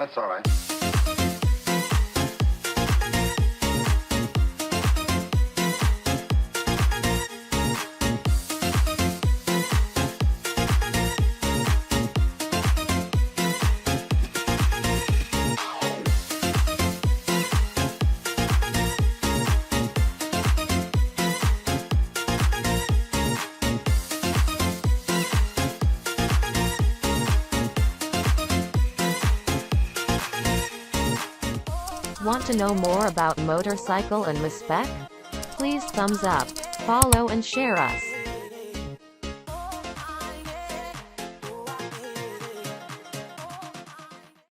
That's all right. Want to know more about motorcycle and MOSPEC? Please thumbs up, follow and share us.